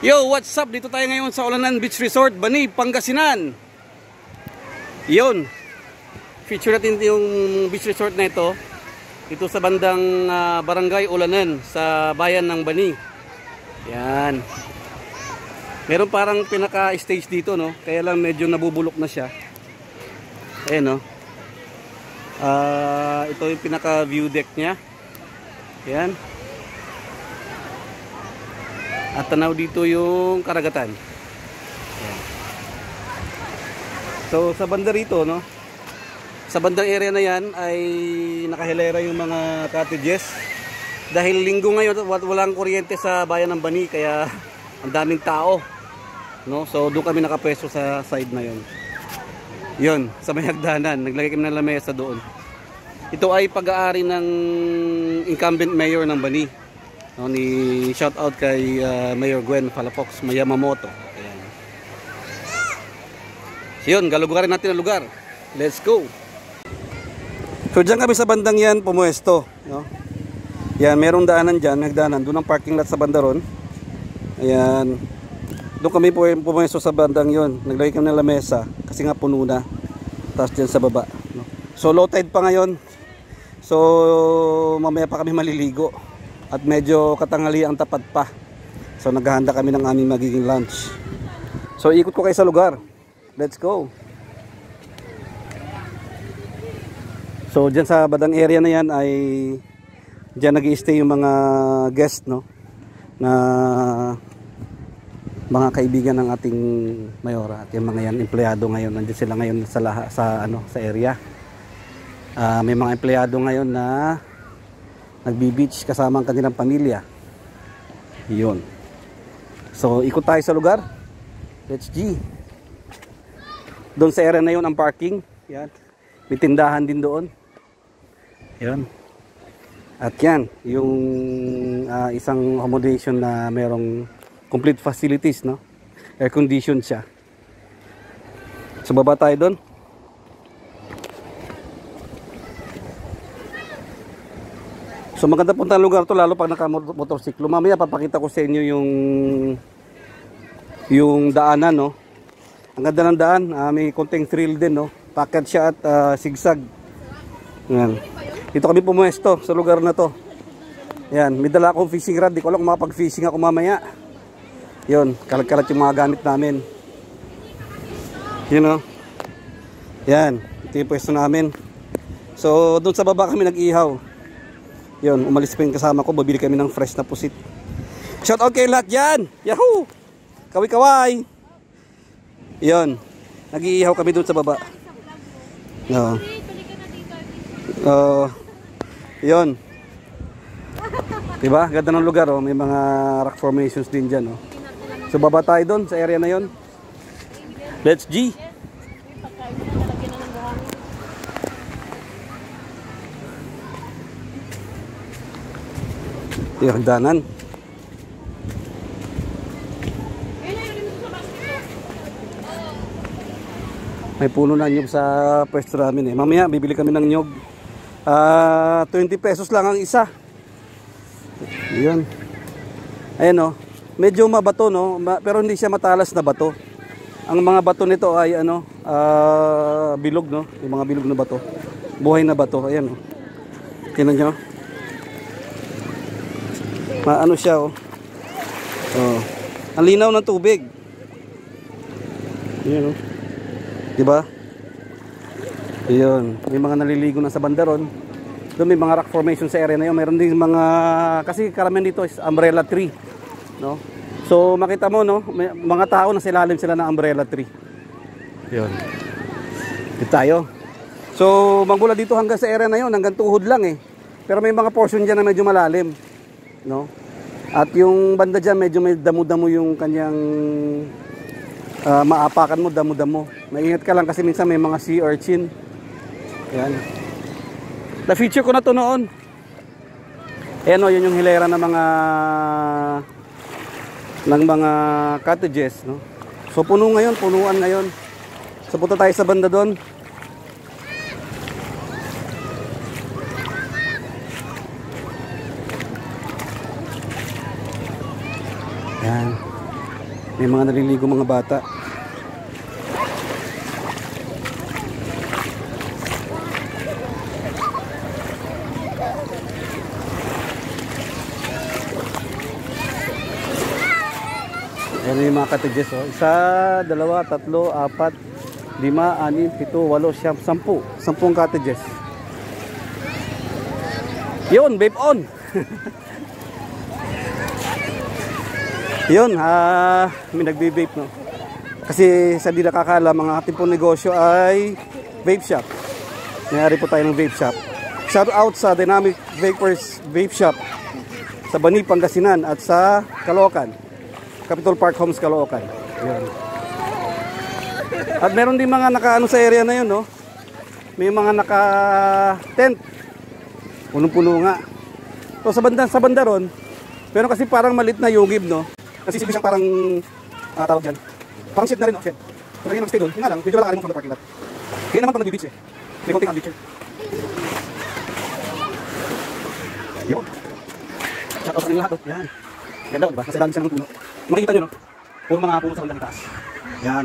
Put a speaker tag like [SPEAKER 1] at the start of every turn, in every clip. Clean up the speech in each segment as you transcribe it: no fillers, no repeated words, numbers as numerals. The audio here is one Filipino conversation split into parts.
[SPEAKER 1] Yo, what's up? Dito tayo ngayon sa Ulanan Beach Resort, Bani, Pangasinan. Yun. Feature natin yung beach resort na ito. Ito sa bandang Barangay Ulanan sa bayan ng Bani. Yan. Meron parang pinaka-stage dito, no? Kaya lang medyo nabubulok na siya. Ayan, no? Ito yung pinaka-view deck niya. Yan. At tanaw dito yung karagatan. Ayan. So sa banda rito, no? Sa bandang area na yan ay nakahilera yung mga cottages. Dahil linggo ngayon walang kuryente sa bayan ng Bani, kaya ang daming tao, no? So doon kami nakapwesto sa side na yon. Yun, sa may hagdanan, naglagay kami ng lamesa doon. Ito ay pag-aari ng incumbent mayor ng Bani. No, ni shout out kay Mayor Gwen Palafox Yamamoto. Ayan. So yun, galugarin natin ang lugar. Let's go. So dyan kami sa bandang yan pumuesto, no? Yan, merong daanan dyan, nagdaanan. Doon ang parking lot sa banda ron. Ayan. Doon kami pumuesto sa bandang yon. Naglagay kami ng lamesa kasi nga puno na. Tapos dyan sa baba, no? So low tide pa ngayon. So mamaya pa kami maliligo. At medyo katanghali ang tapat pa. So naghahanda kami ng aming magiging lunch. So ikot ko kayo sa lugar. Let's go. So dyan sa badang area na yan ay dyan nag-i-stay yung mga guest, no? Na mga kaibigan ng ating mayora. At yung mga yan empleyado ngayon. Nandiyan sila ngayon sa area. May mga empleyado ngayon na nagbi-beach kasama ang kanilang pamilya. Yun. So ikot tayo sa lugar. Let's G. Doon sa area na yun ang parking. Yan. May tindahan din doon. Yan. At yan, yung isang accommodation na merong complete facilities, no? Air conditioned siya. So baba tayo doon. So maganda punta ang lugar to, lalo pag naka-motorsiklo. Mamaya papakita ko sa inyo yung daanan, no. Ang ganda ng daan, may konting thrill din, no. Packet siya at sigsag. Yan. Dito kami pumuesto sa lugar na to. Yan, may dala akong fishing rod. Di ko alam kung makapag-fishing ako mamaya. Yun, kalat-kalat yung mga gamit namin. You know. Yan, ito yung pwesto namin. So doon sa baba kami nag-ihaw. Yun, umalis pa yung kasama ko, babili kami ng fresh na pusit. Shout out kayo lahat dyan! Yahoo! Kaway-kaway! Yun, nag-iihaw kami doon sa baba. No. Yun. Diba? Ganda ng lugar, oh. May mga rock formations din dyan, oh. So baba tayo doon sa area na yun. Let's G! Yung hagdanan. May puno na nyug sa pwesto namin, eh. Mamaya bibili kami ng nyug. 20 pesos lang ang isa. Yun. Ayan, oh. Medyo mabato, no? Pero hindi siya matalas na bato. Ang mga bato nito ay bilog, no? Yung mga bilog na bato. Buhay na bato. Ayan, oh. Tingnan nyo. Maano siya, oh. Oh. Ang linaw ng tubig. Ayan, oh. Diba? Ayun. May mga naliligo na sa bandaron. Doon may mga rock formation sa area na yun. Meron din mga, kasi karamihan dito is umbrella tree, no? So makita mo, no? May mga tao na silalim sila ng umbrella tree. Ayun. Dito tayo. So magmula dito hanggang sa area na yun, hanggang tuhod lang, eh. Pero may mga portion dyan na medyo malalim, no? At yung banda dyan medyo may damo-damo yung kanyang maapakan mo, damo-damo. Maingat ka lang kasi minsan may mga sea urchin. Yan. Na-feature ko na to noon. Ayan, o, yun yung hilera ng mga cottages, no? So puno ngayon, punuan ngayon. So punta tayo sa banda doon. Yan. May mga naliligo mga bata. Ayan yung mga cottages, oh. 1, 2, 3, 4, 5, 6, 7, 8, 9, 10. 10 cottages. Yun, vape on. Yun, may nagbe-vape, no. Kasi sa di nakakala, mga ating pong negosyo ay vape shop. Mayari po tayo ng vape shop. Shout out sa Dynamic Vapors Vape Shop sa Bani, Pangasinan at sa Caloocan, Capitol Park Homes, Caloocan. Yun. At meron din mga naka-ano sa area na yun, no. May mga naka-tent. Punong-puno nga. So sa banda ron, pero kasi parang malit na yugib, no. Kasi siyang parang tawag dyan. Parang shed na rin, no, shed. So lagi mag-stay doon. Yung nga lang, medyo lalakarin mo from the parking lot. Kaya naman pag nag-beach, eh. May konting beach. Yun. Shout out sa lahat, oh. Yan. Ganda, diba? Kasi lagi siya ng puno. Makikita nyo, no? Puro mga puno sa bandang itaas. Yan.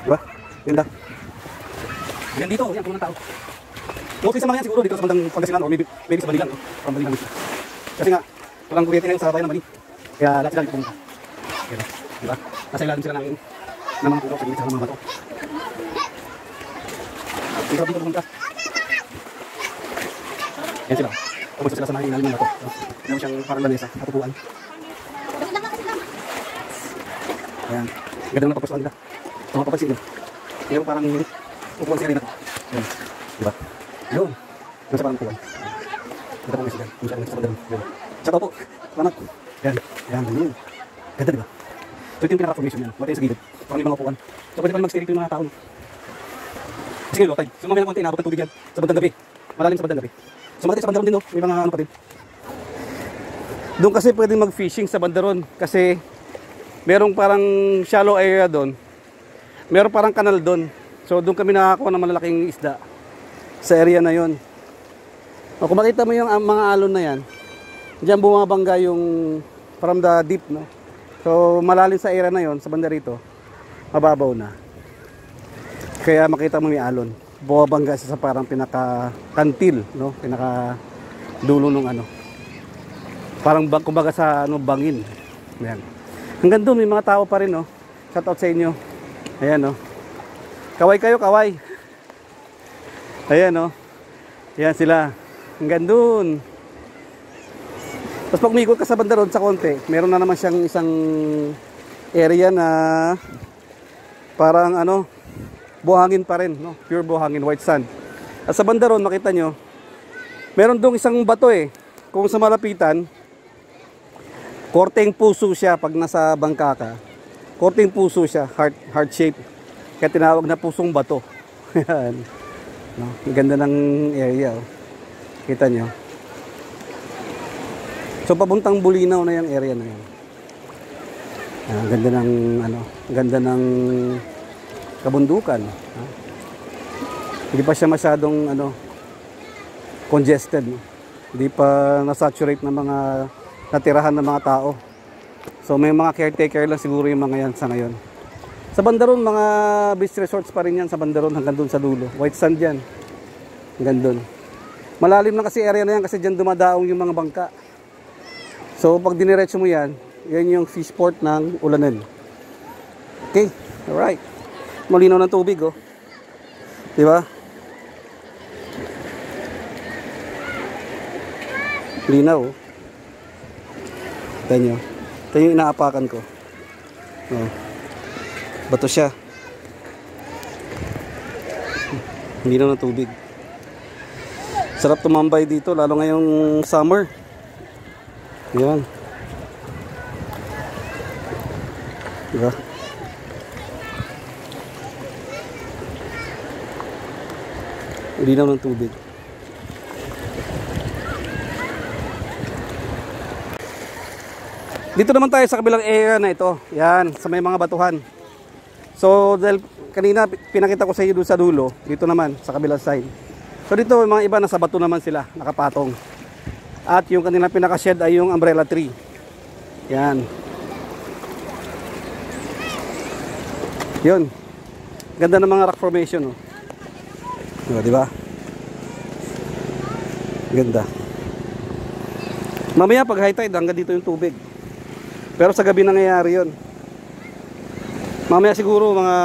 [SPEAKER 1] Diba? Ganda. Yan dito, yan, puno ng tao. Mostly sa mga yan siguro dito sa bandang Pangasinan o maybe sa Balilan, no? From Balilan. Kasi nga, walang kuryente ngayon sa bayan ng Bali. Kaya lahat sila dito pumunta. Diba? Nasa ilalim sila ng mga puno sa gilid sa mga bato. Dito dito pumunta. Yan sila. Pumunta sila sa mga ilalim ng bato. Meron siyang parang lamesa, katupuan. Ayan. Ganda ng napapusuan nila. So mapapansin nyo. Meron parang upuan sila rin nato. Ayan. Diba? Yun. Nasa parang upuan. Kita po nga sila. Yung siya ang nagsasabandan. Yun. Shout out po. Salamat. Yan. Yan. Ganyan. Ganda diba? So ito yung pinaka-formation yan. Matay sa gilid. Parang yung mga upuan. So pwede pa mag-stay dito yung mga tao. Kasi ngayon, low tide. So mamaya ng konti, inabot ng tubig yan. Sa bandang gabi. Malalim sa bandang gabi. So matay sa bandang din, no? May mga ano pa din. Doon kasi pwede mag-fishing sa bandaron. Kasi merong parang shallow area doon. Meron parang kanal doon. So doon kami nakakuha ng malalaking isda. Sa area na yon. O, kung makita mo yung mga alon na yan, diyan bumabangga yung from the deep, no? So malalim sa area na yon, sa banda rito, mababaw na. Kaya makita mo may alon. Bumabangga sa parang pinaka-kantil, no? Pinaka-dulo nung ano. Parang kumbaga sa ano, bangin. Ayan. Hanggang doon may mga tao pa rin, no? Shout out sa inyo. Ayan, no? Kaway kayo, kaway. Ayan, no? Ayan sila. Hanggang doon. Tapos pag umikot ka sa banda ron sa konti, meron na naman siyang isang area na parang ano, buhangin pa rin, no? Pure buhangin, white sand. At sa banda ron, makita nyo, meron doon isang bato, eh. Kung sa malapitan, korteng puso siya pag nasa bangka ka. Korteng puso siya, heart shape. Kaya tinawag na pusong bato. Yan. No? Ang ganda ng area, oh. Kita nyo. So pabuntang Bulinaw na yung area na yan. Ang ganda ng ano, ganda ng kabundukan. Hindi pa siya masyadong ano, congested, no? Hindi pa na-saturate ng mga natirahan ng mga tao. So may mga caretaker lang siguro yung mga yan sa ngayon. Sa bandaron, mga beach resorts pa rin yan sa bandaron hanggang doon sa dulo. White sand yan. Hanggang doon. Malalim na kasi area na yan kasi dyan dumadaong yung mga bangka. So pag diniretso mo yan, yan yung fish port ng Ulanan. Okay, alright. Malinaw ng tubig, oh. Diba? Linaw, oh. Ito nyo. Ito yung inaapakan ko. Oh. Bato siya. Linaw ng tubig. Sarap tumambay dito, lalo ngayong summer. Yan. Diba? Linaw ng tubig. Dito naman tayo sa kabilang area na ito. Yan, sa may mga batuhan. So, dahil kanina pinakita ko sa iyo doon sa dulo, dito naman sa kabilang side. So dito mga iba nasa bato naman sila, nakapatong. At yung kanilang pinaka-shed ay yung umbrella tree. Yan. Yun. Ganda ng mga rock formation, oh. Di ba? Ganda. Mamaya pag high tide, hanggang dito yung tubig. Pero sa gabi nangyayari yun. Mamaya siguro mga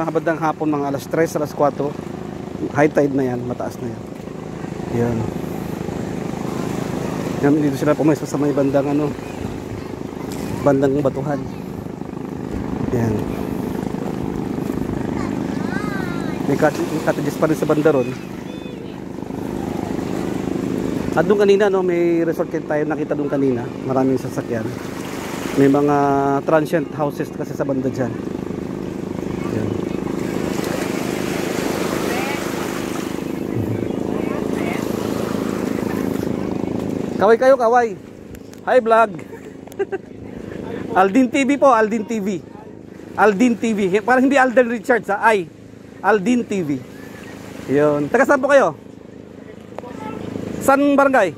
[SPEAKER 1] habadang hapon, mga alas 3, alas 4, high tide na yan, mataas na yan. Yan. Yan, dito sila pumesto sa may bandang ano, bandang batuhan. Yan. May cottages pa rin sa banda ron. At doon kanina, no, may resort tayo nakita doon kanina. Maraming sasakyan. May mga transient houses kasi sa banda dyan. Yan. Kaway kayo, kaway. Hi vlog. Aldin TV po, Aldin TV. Aldin TV. Parang hindi Alden Richards, ha? Ay. Aldin TV. Yun. Taga saan po kayo? San barangay?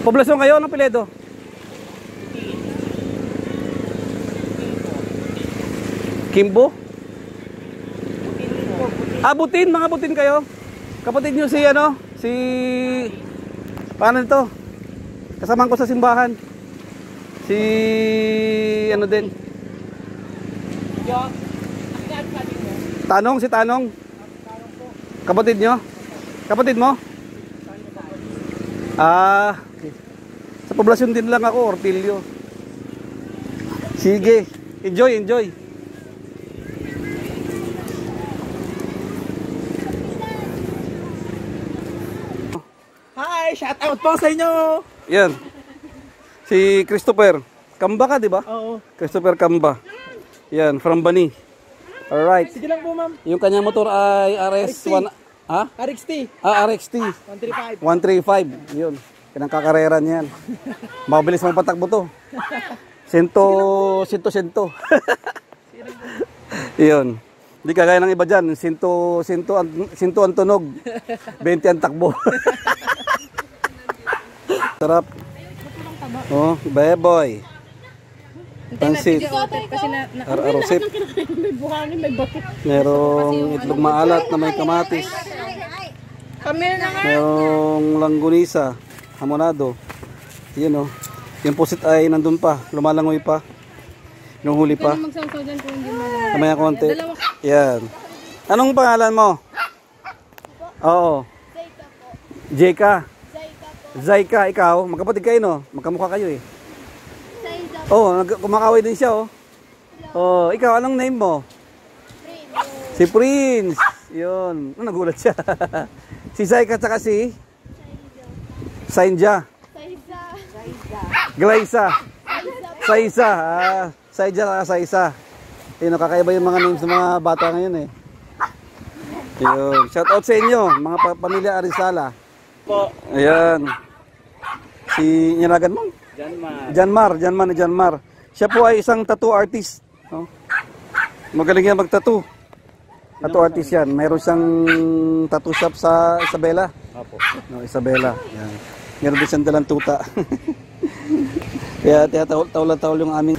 [SPEAKER 1] Poblasyon kayo, anong piledo? Kimbo? Ah, Butin, mga Butin kayo. Kapatid nyo si ano? Si... Paano nito? Kasamahan ko sa simbahan. Si... Ano din? Tanong, si Tanong. Kapatid nyo? Kapatid mo? Ah, okay. Sa poblasyon din lang ako, Ortilio. Sige, enjoy, enjoy.
[SPEAKER 2] Hi, shout out po sa inyo.
[SPEAKER 1] Yan. Si Christopher Kamba ka, di ba?
[SPEAKER 2] Oo.
[SPEAKER 1] Christopher Kamba. Yan, from Bani. Alright.
[SPEAKER 2] Sige lang po, ma'am.
[SPEAKER 1] Yung kanyang motor ay RS1. Ha?
[SPEAKER 2] RXT
[SPEAKER 1] Ah, RXT.
[SPEAKER 2] 135.
[SPEAKER 1] 135. Yun. Kinangkakarera niyan. Mabilis mong patakbo to. Sento. Yun. Hindi kagaya ng iba dyan. Sinto ang tunog. 20 ang takbo. Sarap. Oh, beboy. Pansit. Arosip. Merong itlog maalat na may kamatis. Merong langgunisa, hamonado. Yun, oh. Yung pusit ay nandun pa, lumalangoy pa. Yung huli pa. Kamaya konti. Yan. Anong pangalan mo? Oo. Jeka. Zaika, ikaw. Magkapatid kayo, no? Magkamukha kayo, eh. Oh, kumakaway din siya, oh. Oh, ikaw, anong name mo? Si Prince. Yun. Nagulat siya. Si Zaika tsaka si? Sainja. Glaisa. Saisa. Saija tsaka Saisa. Yun, kakaiba yung mga names ng mga bata ngayon, eh. Yun. Shout out sa inyo, mga pamilya Arizala.
[SPEAKER 2] Po.
[SPEAKER 1] Ayan. Si Nyanagan mo? Janmar. Siya po ay isang tattoo artist. No? Magaling yan mag-tattoo. Tattoo artist yan. Mayroon siyang tattoo shop sa Isabela. Opo. No, Isabela. Yan. Meron din siyang dalang tuta. Kaya tawal yung aming